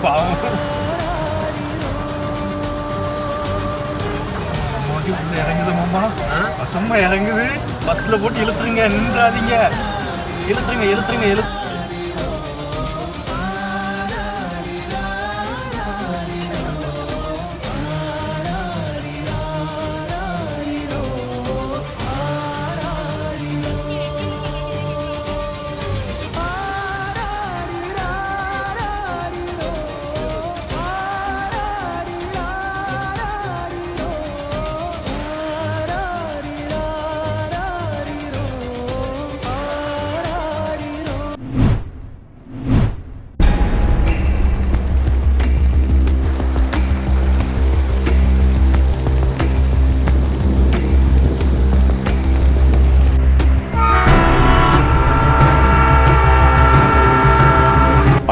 பாவம். இறங்குது மாமா, பசமா இறங்குது. பஸ்ல போட்டு இழுத்துருங்க, நின்றாதீங்க. இழுத்துருங்க இழுத்துருங்க இழு.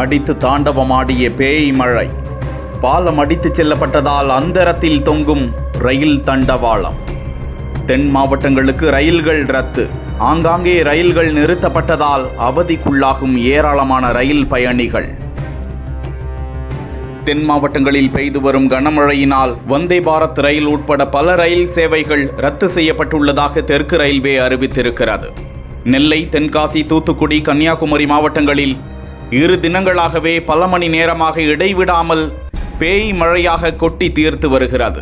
அடித்து தாண்டவமாடிய பேய் மழை. பாலம் அடித்துச் செல்லப்பட்டதால் அந்தரத்தில் தொங்கும் ரயில் தண்டவாளம். தென் மாவட்டங்களுக்கு ரயில்கள் ரத்து. ஆங்காங்கே ரயில்கள் நிறுத்தப்பட்டதால் அவதிக்குள்ளாகும் ஏராளமான ரயில் பயணிகள். தென் மாவட்டங்களில் பெய்து வரும் கனமழையினால் வந்தே பாரத் ரயில் உட்பட பல ரயில் சேவைகள் ரத்து செய்யப்பட்டுள்ளதாக தெற்கு ரயில்வே அறிவித்திருக்கிறது. நெல்லை, தென்காசி, தூத்துக்குடி, கன்னியாகுமரி மாவட்டங்களில் 2 தினங்களாகவே பல மணி நேரமாக இடைவிடாமல் பேய் மழையாக கொட்டி தீர்த்து வருகிறது.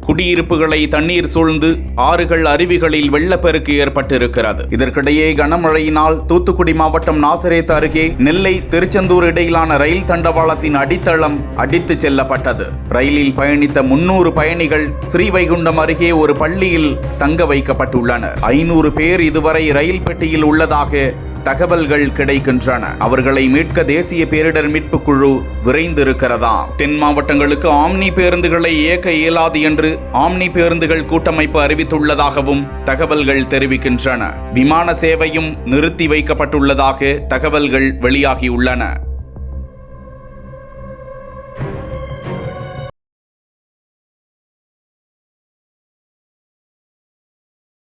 குடியிருப்புகளை தண்ணீர் சூழ்ந்து ஆறுகள், அருவிகளில் வெள்ளப்பெருக்கு ஏற்பட்டிருக்கிறது. இதற்கிடையே கனமழையினால் தூத்துக்குடி மாவட்டம் நாசரேத் அருகே நெல்லை, திருச்செந்தூர் இடையிலான ரயில் தண்டவாளத்தின் அடித்தளம் அடித்து செல்லப்பட்டது. ரயிலில் பயணித்த 300 பயணிகள் ஸ்ரீவைகுண்டம் அருகே ஒரு பள்ளியில் தங்க வைக்கப்பட்டுள்ளனர். 500 பேர் இதுவரை ரயில் பெட்டியில் உள்ளதாக தகவல்கள் கிடைக்கின்றன. அவர்களை மீட்க தேசிய பேரிடர் மீட்பு குழு விரைந்திருக்கிறதாம். தென் மாவட்டங்களுக்கு ஆம்னி பேருந்துகளை இயக்க இயலாது என்று ஆம்னி பேருந்துகள் கூட்டமைப்பு அறிவித்துள்ளதாகவும் தகவல்கள் தெரிவிக்கின்றன. விமான சேவையும் நிறுத்தி வைக்கப்பட்டுள்ளதாக தகவல்கள் வெளியாகியுள்ளன.